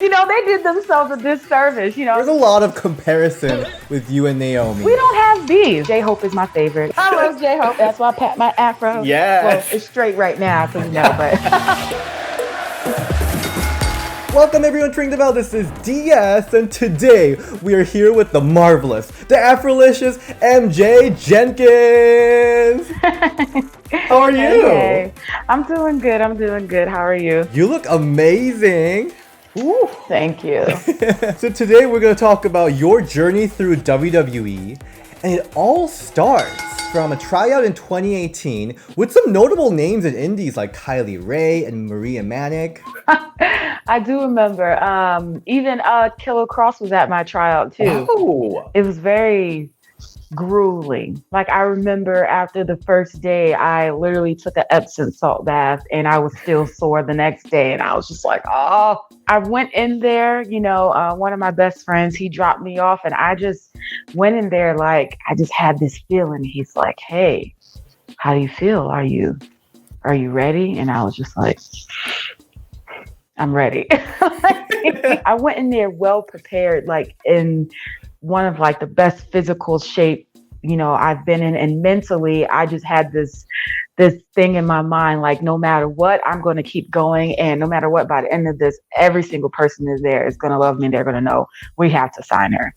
They did themselves a disservice, There's a lot of comparison with you and Naomi. We don't have beef. J-Hope is my favorite. I love J-Hope. That's why I pat my afro. Yes. Well, it's straight right now, so but... Welcome everyone to Ring the Bell. This is DS, and today we are here with the marvelous, the Afrolicious MJ Jenkins. How are you? Hey. I'm doing good. How are you? You look amazing. Ooh, thank you. So today we're going to talk about your journey through WWE, and it all starts from a tryout in 2018 with some notable names in indies like Kylie Rae and Maria Manic. I do remember. Even Killer Cross was at my tryout too. Oh. It was very grueling. Like, I remember after the first day, I literally took an Epsom salt bath and I was still sore the next day. And I was just like, oh, I went in there, one of my best friends, he dropped me off and I just went in there. Like, I just had this feeling. He's like, hey, how do you feel? Are you ready? And I was just like, I'm ready. I went in there well prepared, like in one of like the best physical shape, I've been in, and mentally I just had this thing in my mind, like no matter what, I'm going to keep going, and no matter what, by the end of this, every single person is going to love me, and they're going to know we have to sign her.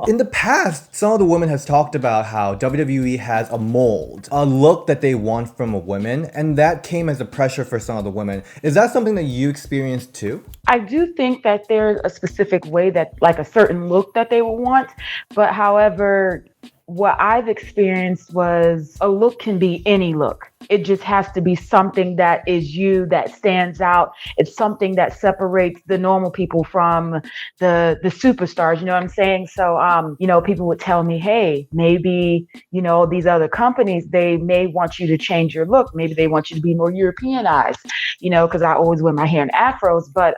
In the past, some of the women has talked about how WWE has a mold, a look that they want from a woman, and that came as a pressure for some of the women. Is that something that you experienced too? I do think that there's a specific way that, like a certain look that they would want, but however, what I've experienced was a look can be any look. It just has to be something that is you, that stands out. It's something that separates the normal people from the superstars. You know what I'm saying? So, people would tell me, hey, maybe, these other companies, they may want you to change your look. Maybe they want you to be more Europeanized, because I always wear my hair in afros. But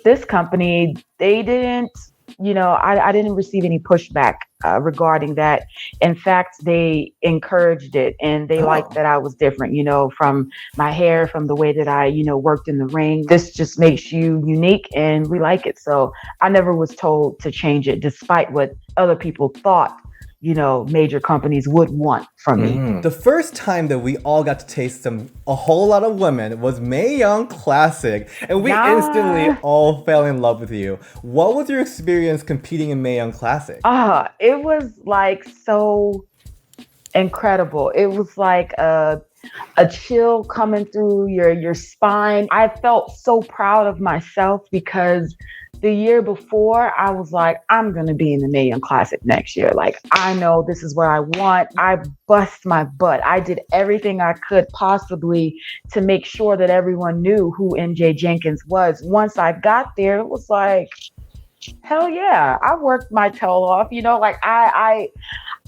this company, they didn't. I didn't receive any pushback regarding that. In fact, they encouraged it, and they liked that I was different, from my hair, from the way that I, worked in the ring. This just makes you unique, and we like it. So I never was told to change it, despite what other people thought major companies would want from me. The first time that we all got to taste a whole lot of women was Mae Young Classic, and we instantly all fell in love with you. What was your experience competing in Mae Young Classic? It was like so incredible. It was like a chill coming through your spine. I felt so proud of myself because the year before, I was like, I'm going to be in the Mae Young Classic next year. Like, I know this is what I want. I bust my butt. I did everything I could possibly to make sure that everyone knew who MJ Jenkins was. Once I got there, it was like, hell yeah, I worked my tail off.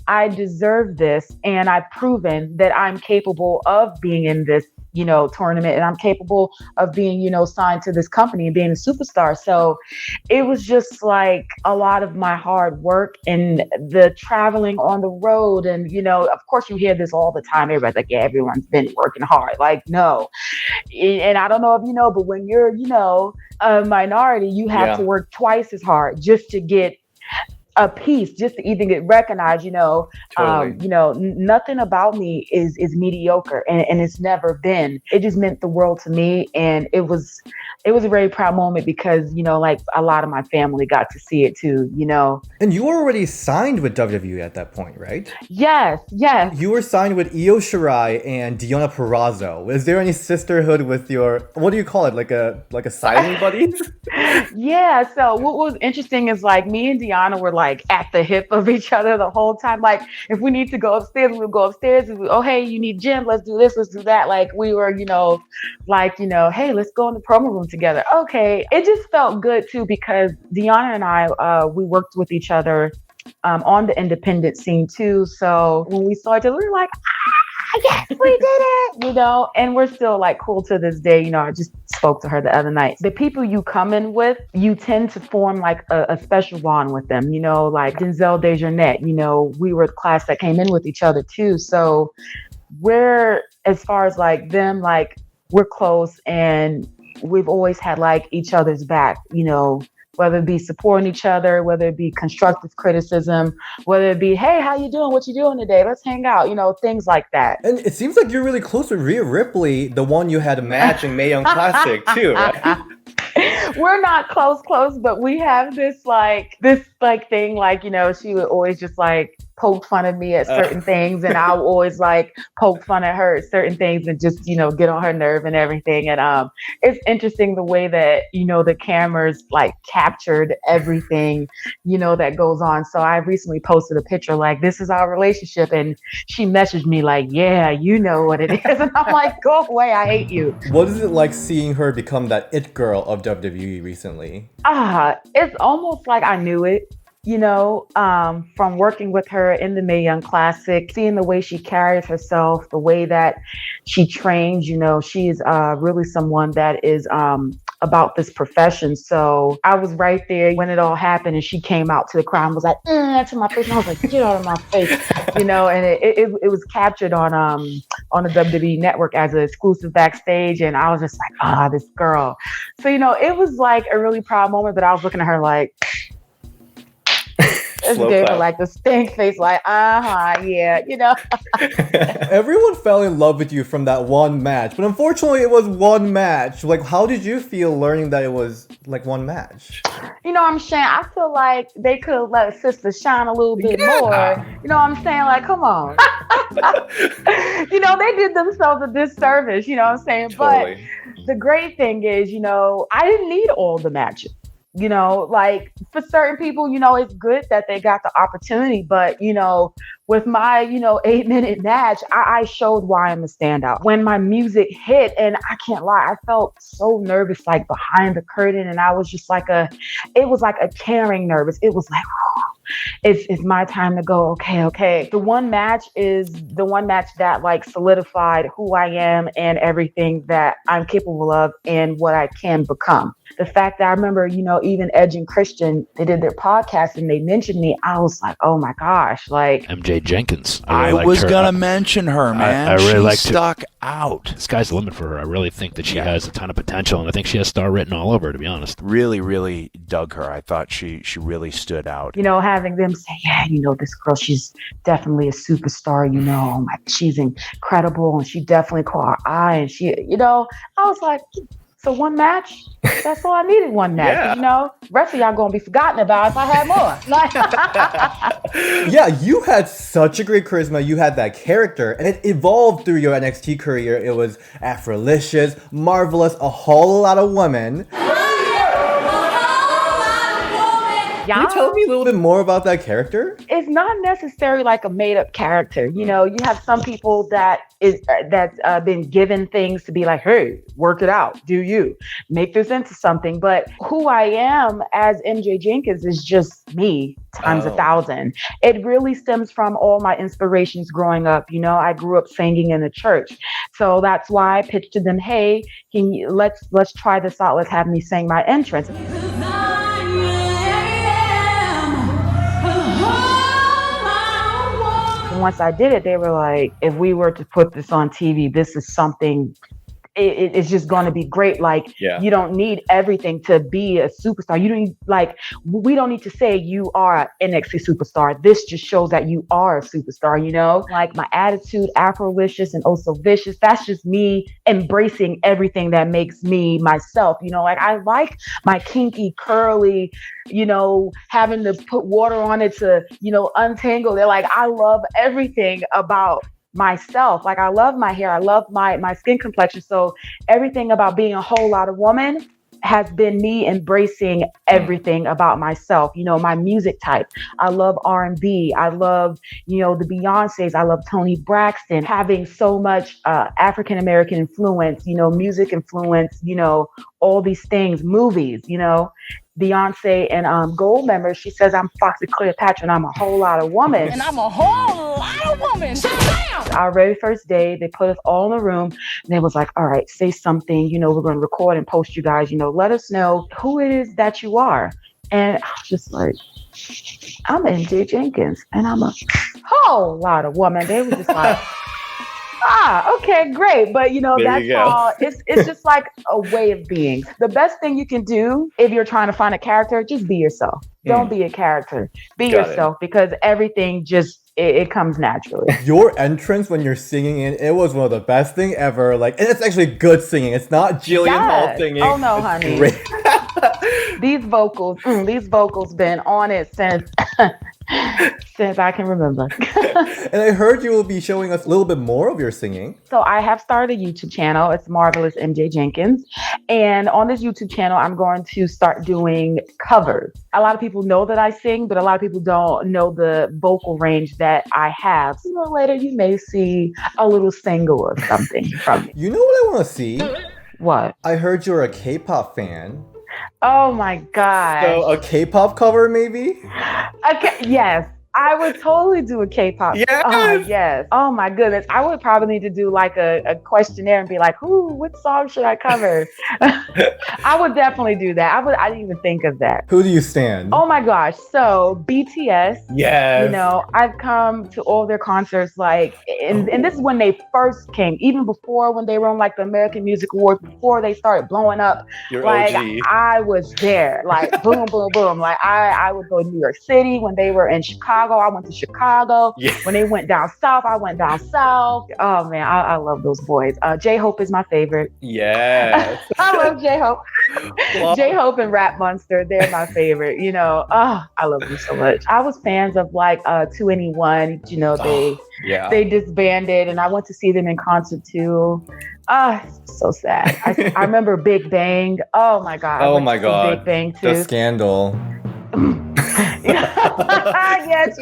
I deserve this, and I've proven that I'm capable of being in this tournament, and I'm capable of being, signed to this company and being a superstar. So it was just like a lot of my hard work and the traveling on the road. And, of course you hear this all the time. Everybody's like, yeah, everyone's been working hard. Like, no. And I don't know if but when you're, a minority, you have to work twice as hard just to get a piece, just to even get recognized. Totally. Nothing about me is mediocre, and it's never been. It just meant the world to me, and it was a very proud moment because like a lot of my family got to see it too. And you were already signed with WWE at that point, right? Yes. You were signed with Io Shirai and Deonna Purrazzo. Is there any sisterhood with your, what do you call it, like a signing buddy? Yeah. So what was interesting is like me and Deonna were like at the hip of each other the whole time. Like if we need to go upstairs, we'll go upstairs. Oh, hey, you need gym. Let's do this. Let's do that. Like we were, hey, let's go in the promo room together. Okay. It just felt good too, because Deonna and I, we worked with each other on the independent scene too. So when we saw each other, we were like, yes, we did it, and we're still like cool to this day. I just spoke to her the other night. The people you come in with, you tend to form like a special bond with them, like Denzel Dejournette, we were the class that came in with each other too. So we're, as far as like them, like we're close, and we've always had like each other's back, whether it be supporting each other, whether it be constructive criticism, whether it be, hey, how you doing? What you doing today? Let's hang out, things like that. And it seems like you're really close with Rhea Ripley, the one you had a match in Mae Young Classic too, right? We're not close, but we have this thing, she would always just like poke fun of me at certain things, and I would always like poke fun at her at certain things and just, get on her nerve and everything. And it's interesting the way that, the cameras like captured everything, that goes on. So I recently posted a picture like, this is our relationship, and she messaged me like, yeah, you know what it is. And I'm like, go away, I hate you. What is it like seeing her become that it girl of WWE recently? It's almost like I knew it. From working with her in the Mae Young Classic, seeing the way she carries herself, the way that she trains, she's really someone that is about this profession. So I was right there when it all happened, and she came out to the crowd and was like, to my face. And I was like, get out of my face, and it was captured on the WWE network as an exclusive backstage. And I was just like, this girl. So, it was like a really proud moment, but I was looking at her like, just gave her like the stink face, like, yeah, Everyone fell in love with you from that one match, but unfortunately it was one match. Like, how did you feel learning that it was like one match? I'm saying, I feel like they could have let sister shine a little bit more. You know what I'm saying? Like, come on. They did themselves a disservice, you know what I'm saying? Totally. But the great thing is, I didn't need all the matches. Like for certain people, it's good that they got the opportunity, but, with my, 8-minute match, I showed why I'm a standout. When my music hit, and I can't lie, I felt so nervous, like behind the curtain. And I was just like it was like a caring nervous. It was like, it's my time to go. Okay. The one match is the one match that like solidified who I am and everything that I'm capable of and what I can become. The fact that I remember, even Edge and Christian, they did their podcast and they mentioned me. I was like, oh my gosh, like MJ Jenkins. I was going to mention her, man. I really stuck out. Sky's the limit for her. I really think that she has a ton of potential, and I think she has star written all over her, to be honest. Really, really dug her. I thought she really stood out. Having them say, yeah, this girl, she's definitely a superstar, she's incredible, and she definitely caught our eye, and she, I was like, so one match, that's all I needed, one match. Yeah. Rest of y'all gonna be forgotten about if I had more. Yeah, you had such a great charisma. You had that character, and it evolved through your NXT career. It was Afrolicious, marvelous, a whole lot of women. Can you tell me a little bit more about that character? It's not necessarily like a made-up character. You have some people that's been given things to be like, hey, work it out. Do you make this into something? But who I am as MJ Jenkins is just me times 1,000. It really stems from all my inspirations growing up. I grew up singing in the church. So that's why I pitched to them, hey, let's try this out. Let's have me sing my entrance. Once I did it, they were like, if we were to put this on TV, this is something, it's just going to be great. Like, you don't need everything to be a superstar. We don't need to say you are an NXT superstar. This just shows that you are a superstar, Like my attitude, Afrolicious and also vicious, that's just me embracing everything that makes me myself. Like I like my kinky, curly, having to put water on it to, untangle. They're like, I love everything about myself. Like I love my hair. I love my skin complexion. So everything about being a whole lot of woman has been me embracing everything about myself. My music type. I love R&B. I love, the Beyoncés. I love Toni Braxton. Having so much African-American influence, music influence, all these things, movies, Beyonce and Gold member, she says I'm Foxy Cleopatra and I'm a whole lot of woman. And I'm a whole lot of woman. Shut down! Our very first day, they put us all in a room and they was like, all right, say something, we're going to record and post you guys, let us know who it is that you are. And I was just like, I'm MJ Jenkins and I'm a whole lot of woman. They were just like, Okay, great. But There that's you go. all. It's just like a way of being. The best thing you can do if you're trying to find a character, just be yourself. Don't be a character. Be Got yourself because everything just it comes naturally. Your entrance when you're singing it was one of the best thing ever. Like, and it's actually good singing. It's not Jillian Hall Yes. singing. Oh no, It's honey. great. These vocals been on it since since I can remember. And I heard you will be showing us a little bit more of your singing. So I have started a YouTube channel. It's Marvelous MJ Jenkins. And on this YouTube channel, I'm going to start doing covers. A lot of people know that I sing, but a lot of people don't know the vocal range that I have. Sooner or later, you may see a little single or something from me. You know what I want to see? What? I heard you're a K-pop fan. Oh my God. So a K-pop cover maybe? Okay, yes. I would totally do a K-pop. Yes! Yes. Oh my goodness. I would probably need to do like a questionnaire and be like, what song should I cover? I would definitely do that. I didn't even think of that. Who do you stand? Oh my gosh. So BTS, yes. I've come to all their concerts, like, and this is when they first came, even before when they were on like the American Music Awards, before they started blowing up. You're like OG. I was there, like boom, boom, boom. Like I would go to New York City when they were in Chicago. I went to Chicago. Yeah. When they went down south, I went down south. Oh man, I love those boys. J-Hope is my favorite. Yes. I love J-Hope. Wow. J-Hope and Rap Monster, they're my favorite. I love them so much. I was fans of like 2NE1. They disbanded, and I went to see them in concert too. So sad. I remember Big Bang. Oh my God. Oh I went my to see God. Big Bang too. The scandal. Yes,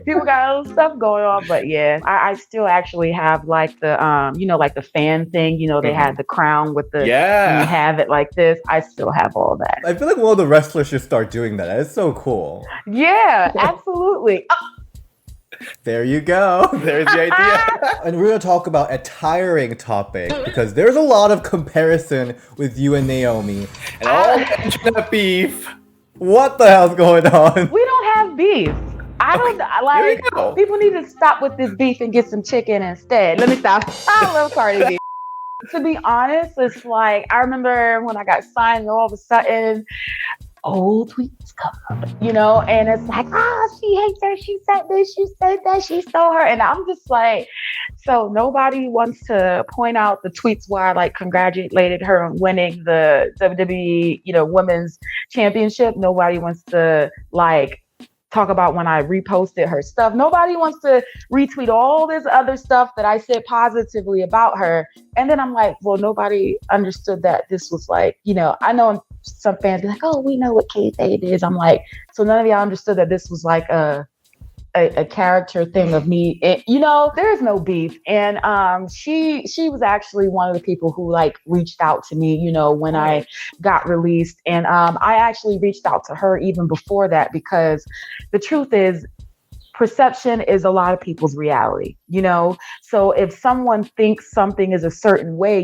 people got other stuff going on, but yeah, I still actually have like the like the fan thing. They had the crown with the you have it like this. I still have all that. I feel like one of the wrestlers should start doing that. It's so cool. Yeah, absolutely. There you go. There's the idea. And we're going to talk about a tiring topic because there's a lot of comparison with you and Naomi and all that beef. What the hell's going on? We don't have beef. I don't like. People need to stop with this beef and get some chicken instead. Let me stop. I love Cardi B. To be honest, it's like I remember when I got signed, and all of a sudden, old tweets come up, and it's like, she hates her. She said this. She said that. She stole her, and I'm just like, so nobody wants to point out the tweets where I like congratulated her on winning the WWE, Women's Championship. Nobody wants to like talk about when I reposted her stuff. Nobody wants to retweet all this other stuff that I said positively about her. And then I'm like, well, nobody understood that this was like, I know some fans be like, oh, we know what kayfabe is. I'm like, so none of y'all understood that this was like a character thing of me. There's no beef. And she was actually one of the people who like reached out to me, when I got released. And I actually reached out to her even before that, because the truth is, perception is a lot of people's reality, So if someone thinks something is a certain way,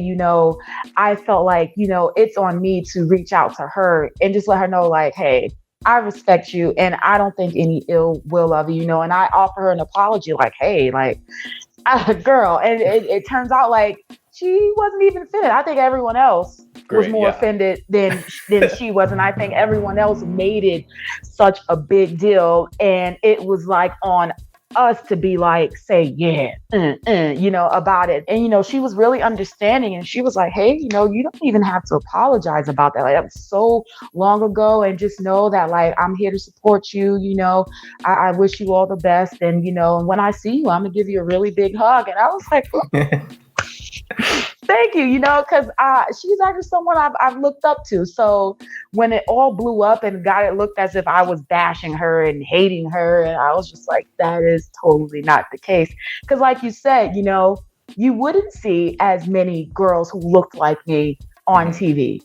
I felt like, it's on me to reach out to her and just let her know like, hey, I respect you and I don't think any ill will of you, and I offer her an apology like, hey, like, girl. And it turns out like she wasn't even offended. I think everyone else was more offended than she was. And I think everyone else made it such a big deal. And it was like on us to be like, say, about it. And, she was really understanding, and she was like, hey, you don't even have to apologize about that. Like, that was so long ago, and just know that like, I'm here to support you. I wish you all the best. And, and when I see you, I'm gonna give you a really big hug. And I was like, thank you, because she's actually someone I've looked up to. So when it all blew up and it looked as if I was bashing her and hating her, and I was just like, that is totally not the case. Because like you said, you wouldn't see as many girls who looked like me on TV,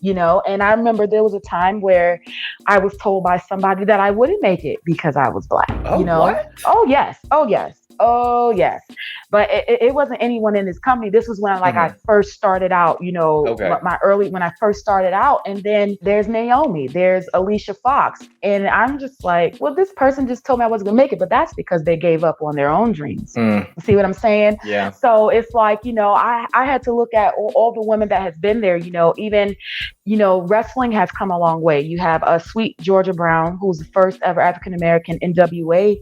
and I remember there was a time where I was told by somebody that I wouldn't make it because I was Black, What? Oh yes. Oh yes, but it wasn't anyone in this company. This was when I first started out. When I first started out, and then there's Naomi, there's Alicia Fox, and I'm just like, well, this person just told me I wasn't gonna make it, but that's because they gave up on their own dreams. See what I'm saying? Yeah. So it's like, I had to look at all the women that has been there. Even wrestling has come a long way. You have a sweet Georgia Brown, who's the first ever African American NWA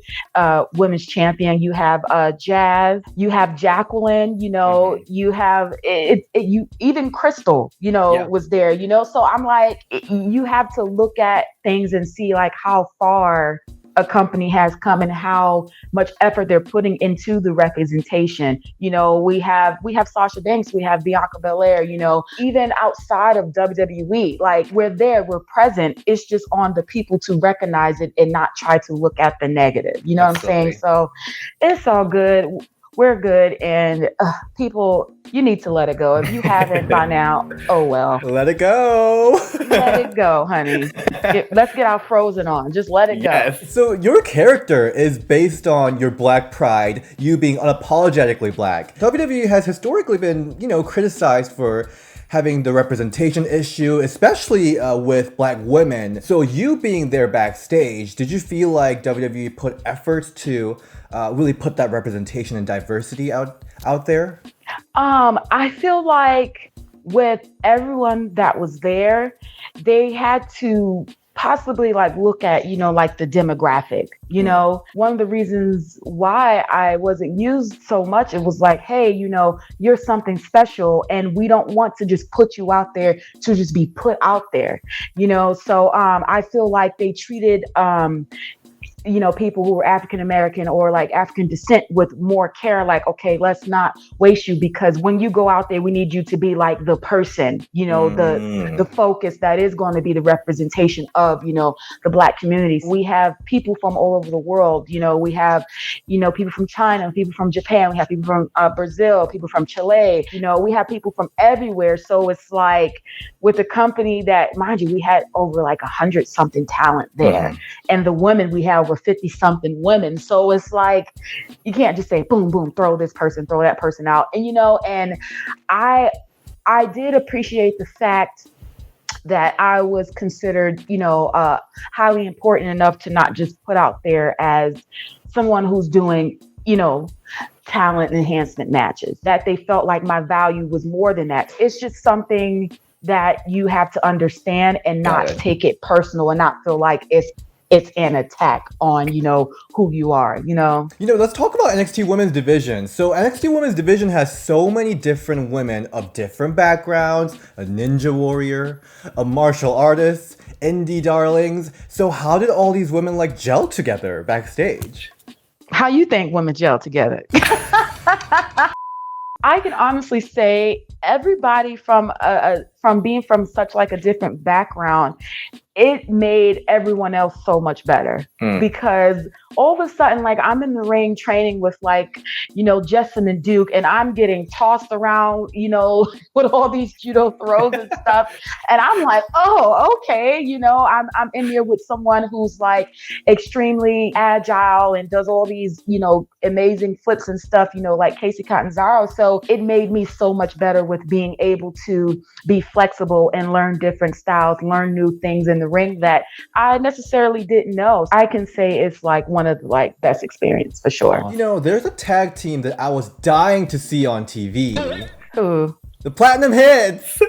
women's champion. You have Jazz, you have Jacqueline, you have even Crystal, was there, so I'm like, you have to look at things and see like how far a company has come and how much effort they're putting into the representation. We have Sasha Banks, we have Bianca Belair, even outside of WWE, like we're there, we're present. It's just on the people to recognize it and not try to look at the negative. You know what I'm saying? So it's all good. We're good. And people, you need to let it go. If you haven't by now, oh well. Let it go. Let it go, honey. Let's get our Frozen on. Just let it go. So your character is based on your black pride, you being unapologetically black. WWE has historically been, criticized for having the representation issue, especially with black women. So you being there backstage, did you feel like WWE put efforts to really put that representation and diversity out there? I feel like with everyone that was there, they had to possibly look at, the demographic, one of the reasons why I wasn't used so much, it was like, hey, you're something special and we don't want to just put you out there to just be put out there, so I feel like they treated people who were African American or African descent with more care, okay, let's not waste you, because when you go out there, we need you to be like the person, the focus that is going to be the representation of, the black community. We have people from all over the world, we have, people from China, people from Japan, we have people from Brazil, people from Chile, we have people from everywhere. So it's like with a company that, mind you, we had over 100 something talent there. And the women we have 50 something women. So it's like, you can't just say, boom, boom, throw this person, throw that person out. And, and I did appreciate the fact that I was considered, highly important enough to not just put out there as someone who's doing, talent enhancement matches, that they felt like my value was more than that. It's just something that you have to understand and not take it personal and not feel like it's an attack on, who you are, Let's talk about NXT Women's Division. So NXT Women's Division has so many different women of different backgrounds, a ninja warrior, a martial artist, indie darlings. So how did all these women gel together backstage? How you think women gel together? I can honestly say everybody from being from such a different background, it made everyone else so much better because all of a sudden, I'm in the ring training with Justin and Duke, and I'm getting tossed around, with all these judo throws and stuff. And I'm like, oh, okay. I'm in there with someone who's extremely agile and does all these, amazing flips and stuff, like Casey Catanzaro. So it made me so much better with being able to be flexible and learn different styles, learn new things in the ring that I necessarily didn't know. I can say it's one of the best experience for sure. There's a tag team that I was dying to see on TV. Who? The Platinum Hitz.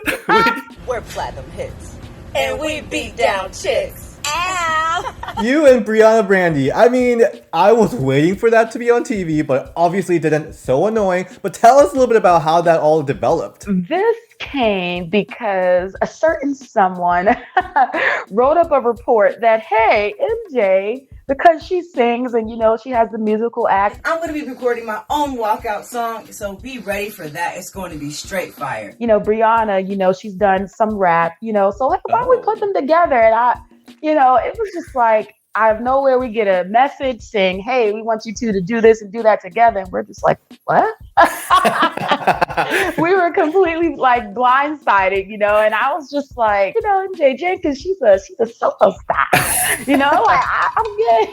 We're Platinum Hitz, and we beat down chicks. Ow! You and Briana Brandy. I mean, I was waiting for that to be on TV, but obviously it didn't. So annoying. But tell us a little bit about how that all developed. This came because a certain someone wrote up a report that, hey, MJ, because she sings and, she has the musical act. I'm going to be recording my own walkout song, so be ready for that. It's going to be straight fire. Briana, she's done some rap, so why don't we put them together? And it was just out of nowhere, we get a message saying, hey, we want you two to do this and do that together. And we're just like, what? We were completely blindsided, and I was just like, MJ Jenkins, she's a superstar, I'm good.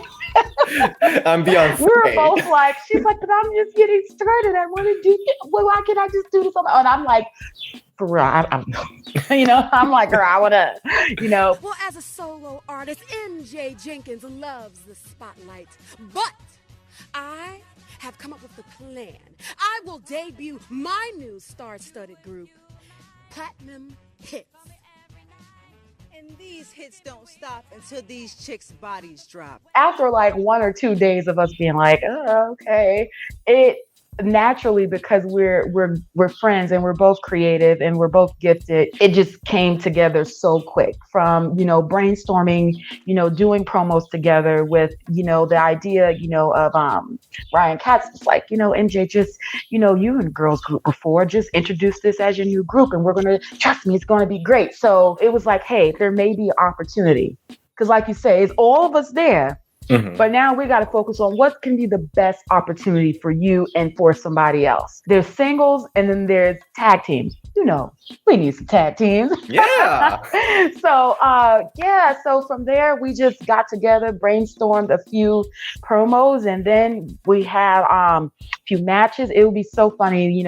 I'm Beyonce. We were both like, she's like, but I'm just getting started. I want to do, well, why can't I just do this? And I'm like, for real, I'm I'm like, girl, I want to, Well, as a solo artist, MJ Jenkins loves the spotlight. But I have come up with a plan. I will debut my new star-studded group, Platinum Hitz. And these hits don't stop until these chicks' bodies drop. After like 1 or 2 days of us being like, oh, okay, it naturally, because we're friends and we're both creative and we're both gifted, it just came together so quick from brainstorming, doing promos together with the idea of Ryan Katz. It's like, MJ, just you in a girls group before, just introduce this as your new group and we're gonna, trust me, it's gonna be great. So it was like, hey, there may be opportunity, because like you say, it's all of us there. Mm-hmm. But now we got to focus on what can be the best opportunity for you and for somebody else. There's singles and then there's tag teams. We need some tag teams. Yeah. So from there, we just got together, brainstormed a few promos, and then we had a few matches. It would be so funny,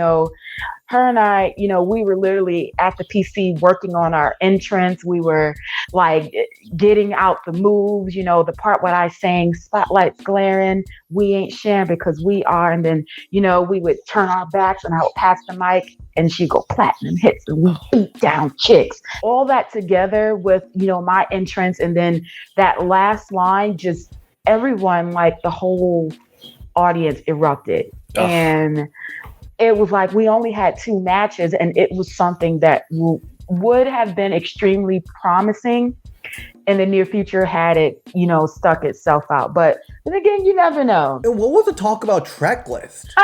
her and I, we were literally at the PC working on our entrance. We were like getting out the moves, the part when I sang spotlights glaring, we ain't sharing because we are. And then, we would turn our backs and I would pass the mic and she'd go Platinum Hitz and we beat down chicks. All that together with, my entrance. And then that last line, just everyone, like the whole audience erupted. Oh. And it was like we only had 2 matches, and it was something that would have been extremely promising in the near future had it, stuck itself out. But then again, you never know. And what was the talk about track list?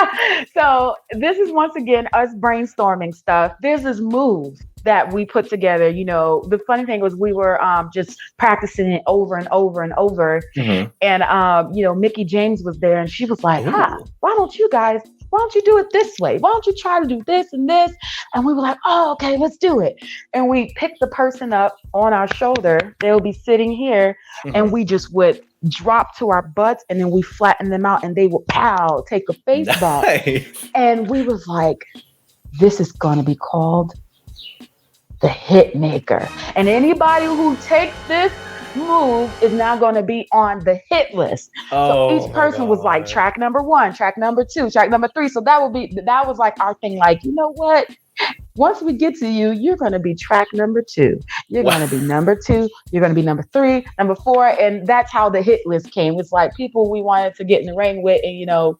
So this is once again us brainstorming stuff. There's this move that we put together. The funny thing was we were just practicing it over and over and over. Mm-hmm. And, Mickey James was there and she was like, why don't you do it this way? Why don't you try to do this and this? And we were like, oh, okay, let's do it. And we picked the person up on our shoulder. They'll be sitting here, mm-hmm. and we just would drop to our butts and then we flatten them out and they would take a face back. And we was like, this is going to be called the Hit Maker. And anybody who takes this move is now going to be on the hit list. So each person was like track number 1, track number 2, track number 3. So that was like our thing. Like, you know what? Once we get to you, you're going to be track number 2. You're going to be number 2. You're going to be number 3, number 4. And that's how the hit list came. It's like people we wanted to get in the ring with. And,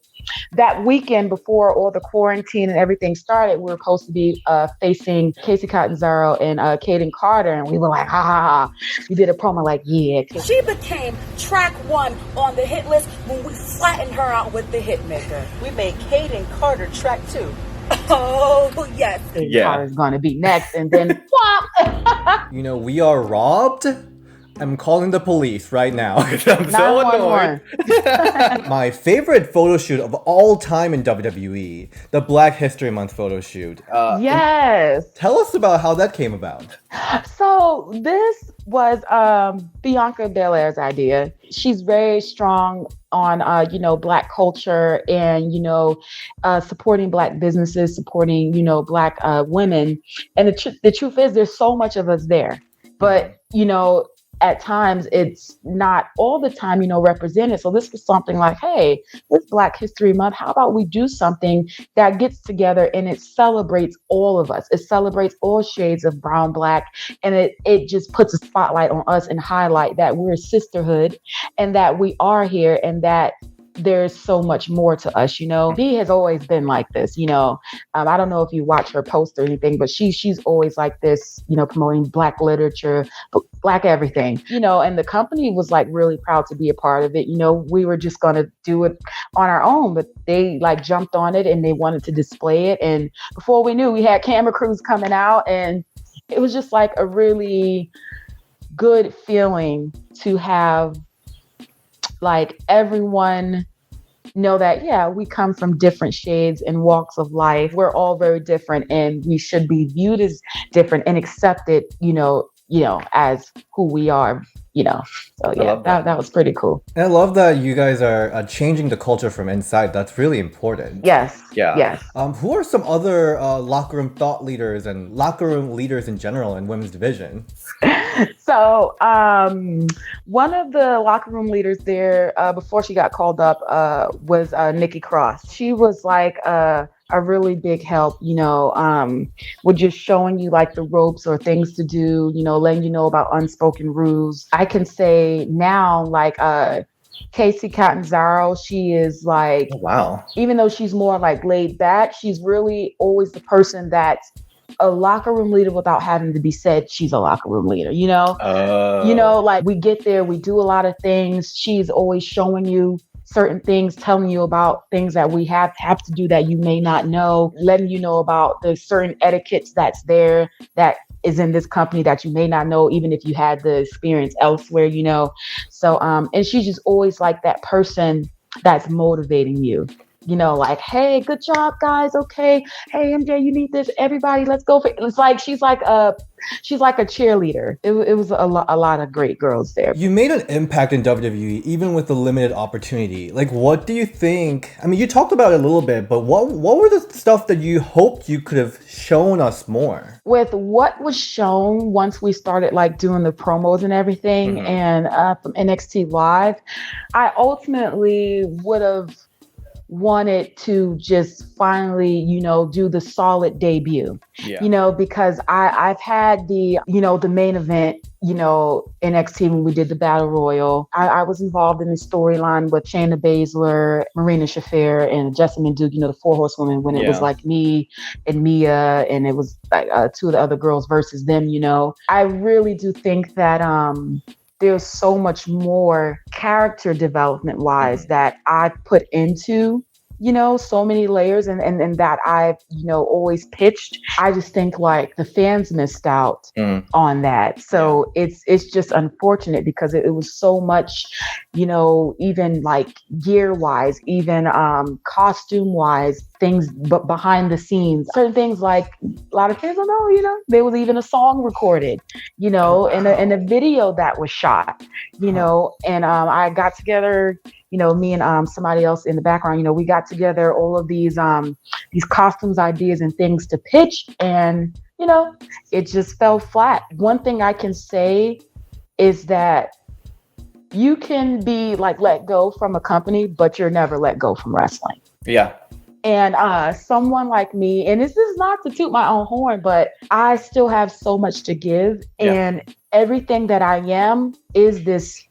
that weekend before all the quarantine and everything started, we were supposed to be facing Casey Catanzaro and Kaden Carter. And we were like, we did a promo like, yeah. She became track 1 on the hit list when we flattened her out with the Hit Maker. We made Kaden Carter track 2. Oh, yes. Carter's going to be next. And then, we are robbed. I'm calling the police right now. I'm so annoyed. My favorite photo shoot of all time in WWE, the Black History Month photo shoot. Yes. Tell us about how that came about. So this was Bianca Belair's idea. She's very strong on, Black culture and, supporting Black businesses, supporting, Black women. And the truth is there's so much of us there. But, at times it's not all the time, represented. So this was something like, hey, it's Black History Month. How about we do something that gets together and it celebrates all of us. It celebrates all shades of brown, Black, and it just puts a spotlight on us and highlight that we're a sisterhood and that we are here and that there's so much more to us, B has always been like this, I don't know if you watch her post or anything, but she's always like this, promoting Black literature, Black everything, and the company was like really proud to be a part of it. We were just going to do it on our own, but they like jumped on it and they wanted to display it. And before we knew, we had camera crews coming out and it was just like a really good feeling to have like everyone know that, yeah, we come from different shades and walks of life. We're all very different and we should be viewed as different and accepted, as who we are, So yeah, that was pretty cool. And I love that you guys are changing the culture from inside. That's really important. Yes. Yeah. Yes. Who are some other locker room thought leaders and locker room leaders in general in women's division? So one of the locker room leaders there before she got called up was Nikki Cross. She was like a really big help, with just showing you like the ropes or things to do, letting you know about unspoken rules. I can say now, like Casey Catanzaro, she is like, wow. Even though she's more like laid back, she's really always the person that's a locker room leader without having to be said she's a locker room leader, like we get there, we do a lot of things. She's always showing you certain things, telling you about things that we have to do that you may not know, letting you know about the certain etiquettes that's there that is in this company that you may not know, even if you had the experience elsewhere, So, and she's just always like that person that's motivating you. Like, hey, good job, guys. Okay. Hey, MJ, you need this. Everybody, let's go for it. It's like she's like a cheerleader. It was a lot of great girls there. You made an impact in WWE, even with the limited opportunity. Like, what do you think? I mean, you talked about it a little bit, but what were the stuff that you hoped you could have shown us more? With what was shown once we started like doing the promos and everything, and from NXT Live, I ultimately would have wanted to just finally, do the solid debut, because I've had the main event, NXT when we did the Battle Royal. I was involved in the storyline with Shayna Baszler, Marina Shafir, and Jessamine Duke, the Four Horsewomen, when it was like me and Mia, and it was like two of the other girls versus them, I really do think that there's so much more character development wise that I put into, so many layers and that I've, always pitched. I just think like the fans missed out on that. So it's just unfortunate because it was so much, even like gear wise, even costume wise, things but behind the scenes, certain things like a lot of kids don't know, there was even a song recorded, and a video that was shot, and I got together, me and somebody else in the background, we got together all of these costumes ideas and things to pitch, and it just fell flat. One thing I can say is that you can be like let go from a company, but you're never let go from wrestling. Yeah. And someone like me, and this is not to toot my own horn, but I still have so much to give. Yeah. And everything that I am is this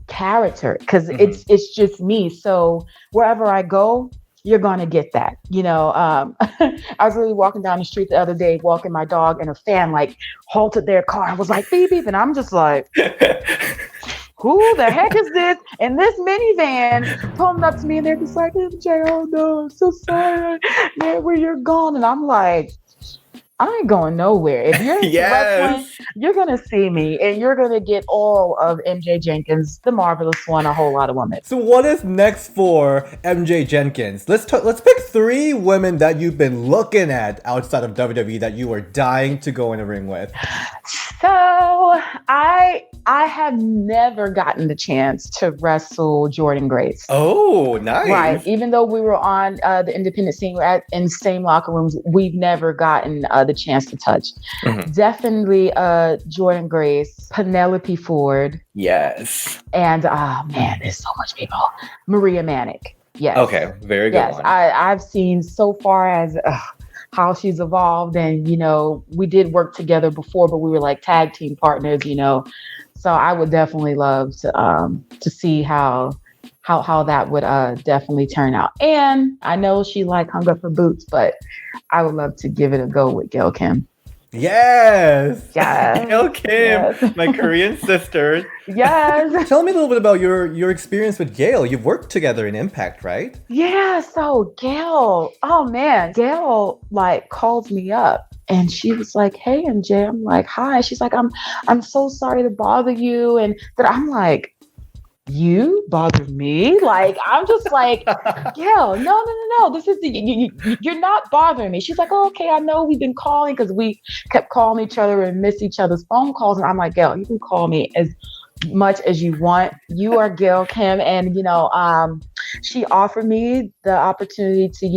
character because it's just me. So wherever I go, you're going to get that. I was really walking down the street the other day, walking my dog, and a fan like halted their car and was like, beep, beep. And I'm just like... who the heck is this? And this minivan pulling up to me and they're just like, MJ, oh no, I'm so sorry. Yeah, where you're gone. And I'm like, I ain't going nowhere. If you're wrestling, you're going to see me and you're going to get all of MJ Jenkins, the Marvelous One, a whole lot of women. So what is next for MJ Jenkins? Let's pick 3 women that you've been looking at outside of WWE that you are dying to go in a ring with. So I have never gotten the chance to wrestle Jordynne Grace. Oh, nice. Right. Even though we were on the independent scene, we're in the same locker rooms, we've never gotten the chance to touch. Definitely Jordynne Grace, Penelope Ford. Yes. And man, there's so much people. Maria Manic. Yes. Okay, very good one. I've seen so far as how she's evolved, and we did work together before, but we were like tag team partners, so I would definitely love to see how that would definitely turn out. And I know she like hung up her boots, but I would love to give it a go with Gail Kim. Yes. Yes. Gail Kim, my Korean sister. Yes. Tell me a little bit about your experience with Gail. You've worked together in Impact, right? Yeah. So Gail, oh man, Gail like called me up and she was like, "Hey, MJ." I'm like, "Hi." She's like, I'm so sorry to bother you. And that I'm like, you bother me? Like, I'm just like, Gail, no. This is you're not bothering me. She's like, oh, okay, I know we've been calling because we kept calling each other and missed each other's phone calls. And I'm like, Gail, you can call me as much as you want. You are Gail Kim. And, she offered me the opportunity to,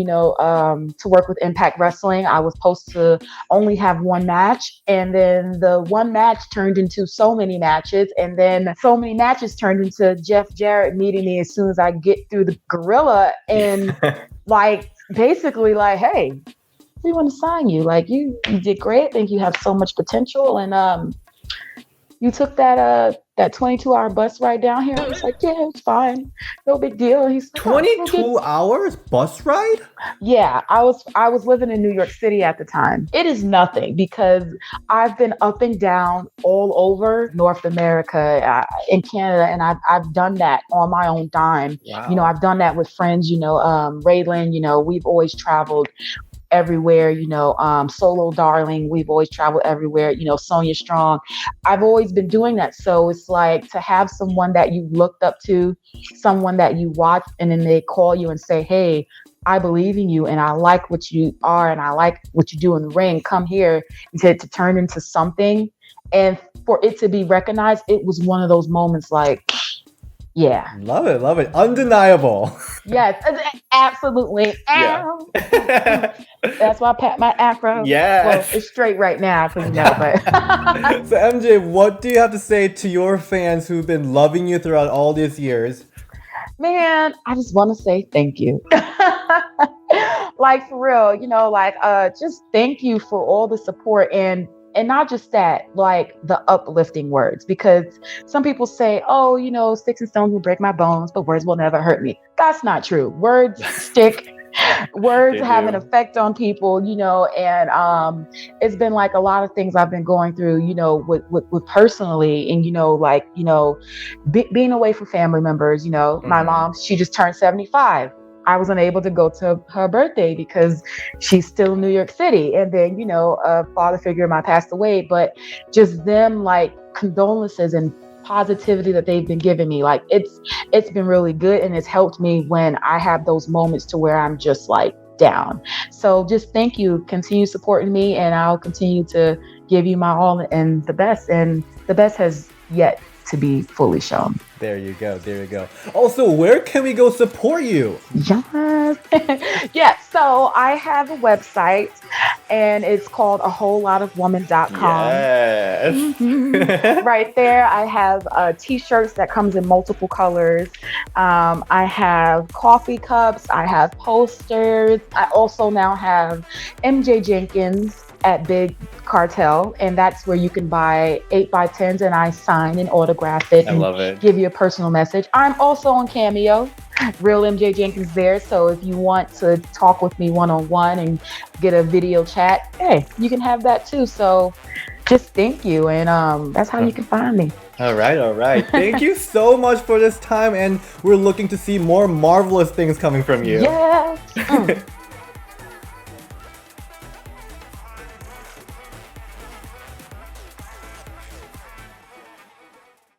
to work with Impact Wrestling. I was supposed to only have one match. And then the one match turned into so many matches. And then so many matches turned into Jeff Jarrett meeting me as soon as I get through the gorilla. And basically hey, we want to sign you. Like, you did great. I think you have so much potential. And you took that 22-hour bus ride down here. I was like, yeah, it's fine. No big deal. He's like, 22 hours bus ride? Yeah, I was living in New York City at the time. It is nothing because I've been up and down all over North America, in Canada, and I've done that on my own dime. Wow. I've done that with friends, Raylan, we've always traveled everywhere, Solo Darling, we've always traveled everywhere, Sonia Strong. I've always been doing that. So it's like to have someone that you looked up to, someone that you watch, and then they call you and say, hey, I believe in you and I like what you are and I like what you do in the ring. Come here, to turn into something. And for it to be recognized, it was one of those moments like, yeah. Love it. Undeniable. Yes, absolutely. Yeah. That's why I pat my afro. Yes. Well, it's straight right now, but So MJ, what do you have to say to your fans who've been loving you throughout all these years? Man, I just want to say thank you. Like, for real, just thank you for all the support and not just that, like the uplifting words, because some people say, oh, sticks and stones will break my bones, but words will never hurt me. That's not true. Words stick. Words have an effect on people, and it's been like a lot of things I've been going through, with personally, and, being away from family members, my mom, she just turned 75. I was unable to go to her birthday because she's still in New York City. And then, a father figure of mine passed away, but just them like condolences and positivity that they've been giving me. Like it's been really good. And it's helped me when I have those moments to where I'm just like down. So just thank you. Continue supporting me and I'll continue to give you my all and the best. And the best has yet to be fully shown. There you go. Also, where can we go support you? Yes. Yeah, so I have a website and it's called awholelotofwoman.com. Yes. Mm-hmm. Right there, I have t-shirts that comes in multiple colors. I have coffee cups. I have posters. I also now have MJ Jenkins at Big Cartel, and that's where you can buy 8x10s and I sign and autograph it. I love it. Give you a personal message. I'm also on Cameo, Real MJ Jenkins there. So if you want to talk with me one-on-one and get a video chat, hey, you can have that too. So just thank you. And that's how you can find me. All right. Thank you so much for this time. And we're looking to see more marvelous things coming from you. Yes.